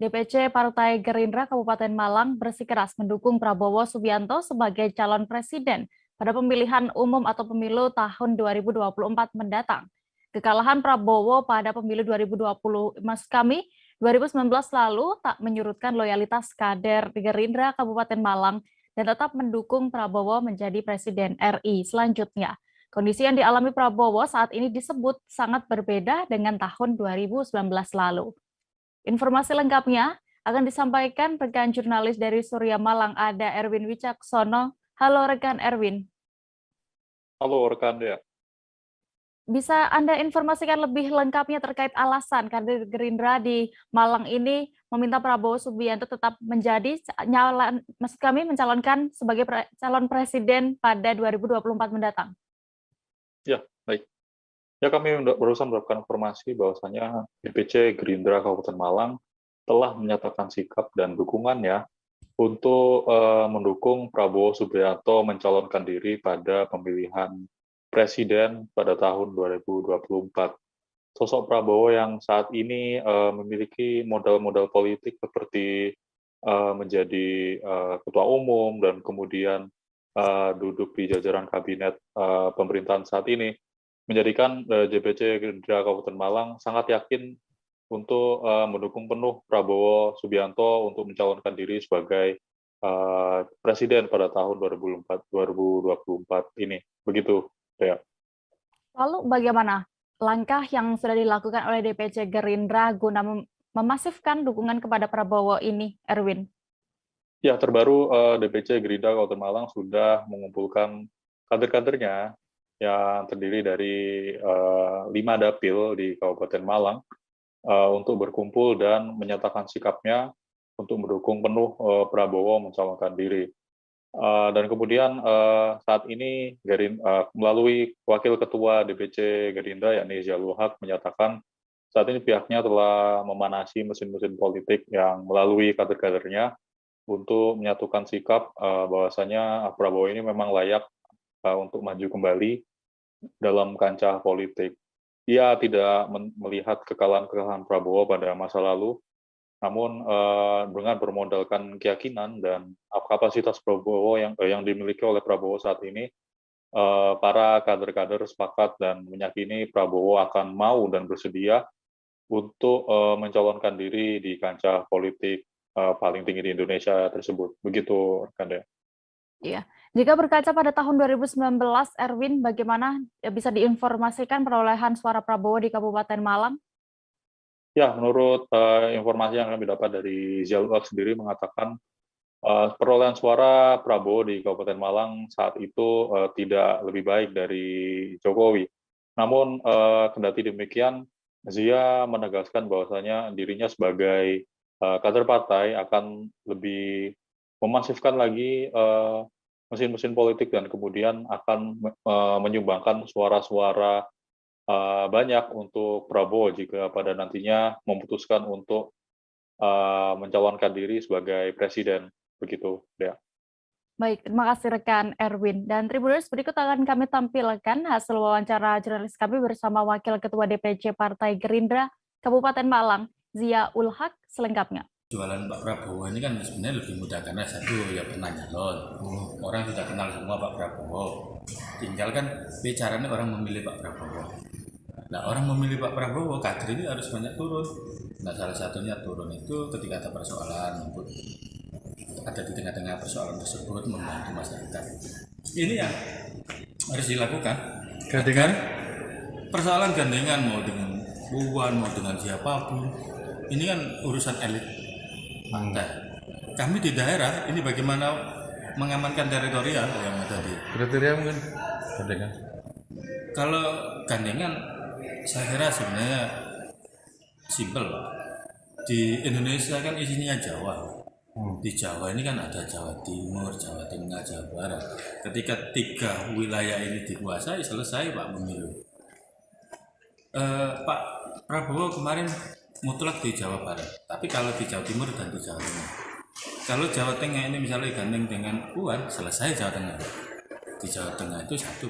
DPC Partai Gerindra Kabupaten Malang bersikeras mendukung Prabowo Subianto sebagai calon presiden pada pemilihan umum atau pemilu tahun 2024 mendatang. Kekalahan Prabowo pada pemilu 2020, maksud kami, 2019 lalu tak menyurutkan loyalitas kader Gerindra Kabupaten Malang dan tetap mendukung Prabowo menjadi presiden RI selanjutnya. Kondisi yang dialami Prabowo saat ini disebut sangat berbeda dengan tahun 2019 lalu. Informasi lengkapnya akan disampaikan rekan jurnalis dari Surya Malang, ada Erwin Wicaksono. Halo rekan Erwin. Halo rekan Dea. Bisa Anda informasikan lebih lengkapnya terkait alasan kader Gerindra di Malang ini meminta Prabowo Subianto tetap menjadi mencalonkan sebagai calon presiden pada 2024 mendatang? Ya, baik. Ya, kami barusan mendapatkan informasi bahwasanya DPC Gerindra Kabupaten Malang telah menyatakan sikap dan dukungannya untuk mendukung Prabowo Subianto mencalonkan diri pada pemilihan presiden pada tahun 2024. Sosok Prabowo yang saat ini memiliki modal-modal politik seperti menjadi ketua umum dan kemudian duduk di jajaran kabinet pemerintahan saat ini, menjadikan DPC Gerindra Kabupaten Malang sangat yakin untuk mendukung penuh Prabowo Subianto untuk mencalonkan diri sebagai presiden pada tahun 2024 ini. Begitu, ya. Lalu bagaimana langkah yang sudah dilakukan oleh DPC Gerindra guna memasifkan dukungan kepada Prabowo ini, Erwin? Ya, terbaru DPC Gerindra Kabupaten Malang sudah mengumpulkan kader-kadernya yang terdiri dari 5 dapil di Kabupaten Malang untuk berkumpul dan menyatakan sikapnya untuk mendukung penuh Prabowo mencalonkan diri. Dan kemudian saat ini melalui Wakil Ketua DPC Gerindra yakni Ziyalul Haq menyatakan saat ini pihaknya telah memanasi mesin-mesin politik yang melalui kader-kadernya untuk menyatukan sikap bahwasanya Prabowo ini memang layak untuk maju kembali dalam kancah politik. Ia tidak melihat kekalahan Prabowo pada masa lalu, namun dengan bermodalkan keyakinan dan kapasitas Prabowo yang dimiliki oleh Prabowo saat ini, para kader-kader sepakat dan meyakini Prabowo akan mau dan bersedia untuk mencalonkan diri di kancah politik paling tinggi di Indonesia tersebut. Begitu, rekan Dea. Iya. Jika berkaca pada tahun 2019, Erwin, bagaimana bisa diinformasikan perolehan suara Prabowo di Kabupaten Malang? Ya, menurut informasi yang kami dapat dari Ziyalul Haq sendiri mengatakan perolehan suara Prabowo di Kabupaten Malang saat itu tidak lebih baik dari Jokowi. Namun kendati demikian, Zia menegaskan bahwasanya dirinya sebagai kader partai akan lebih memasifkan lagi mesin-mesin politik dan kemudian akan menyumbangkan suara-suara banyak untuk Prabowo jika pada nantinya memutuskan untuk mencalonkan diri sebagai presiden. Begitu, Dea. Baik, terima kasih rekan Erwin. Dan Tribuners, berikut akan kami tampilkan hasil wawancara jurnalis kami bersama Wakil Ketua DPC Partai Gerindra Kabupaten Malang, Ziyalul Haq, selengkapnya. Jualan Pak Prabowo ini kan sebenarnya lebih mudah karena satu ya pernah nyalon, orang sudah kenal semua Pak Prabowo. Tinggal kan bicaranya orang memilih Pak Prabowo. Nah, orang memilih Pak Prabowo, kader ini harus banyak turun. Nah, salah satunya turun itu ketika ada persoalan, ada di tengah-tengah persoalan tersebut membantu masyarakat. Ini yang harus dilakukan. Gandengan? Persoalan gandengan mau dengan Puan, mau dengan siapapun. Ini kan urusan elit. Nah, kami di daerah ini bagaimana mengamankan teritorial yang ada di. Kriteria mungkin gandengan. Kalau gandengan, saya kira sebenarnya simpel. Di Indonesia kan isinya Jawa. Di Jawa ini kan ada Jawa Timur, Jawa Tengah, Jawa Barat. Ketika 3 wilayah ini dikuasai, selesai Pak pemilu. Pak Prabowo kemarin mutlak di Jawa Barat, tapi kalau di Jawa Timur dan di Jawa Tengah. Kalau Jawa Tengah ini misalnya gandeng dengan Puan, selesai Jawa Tengah. Di Jawa Tengah itu satu.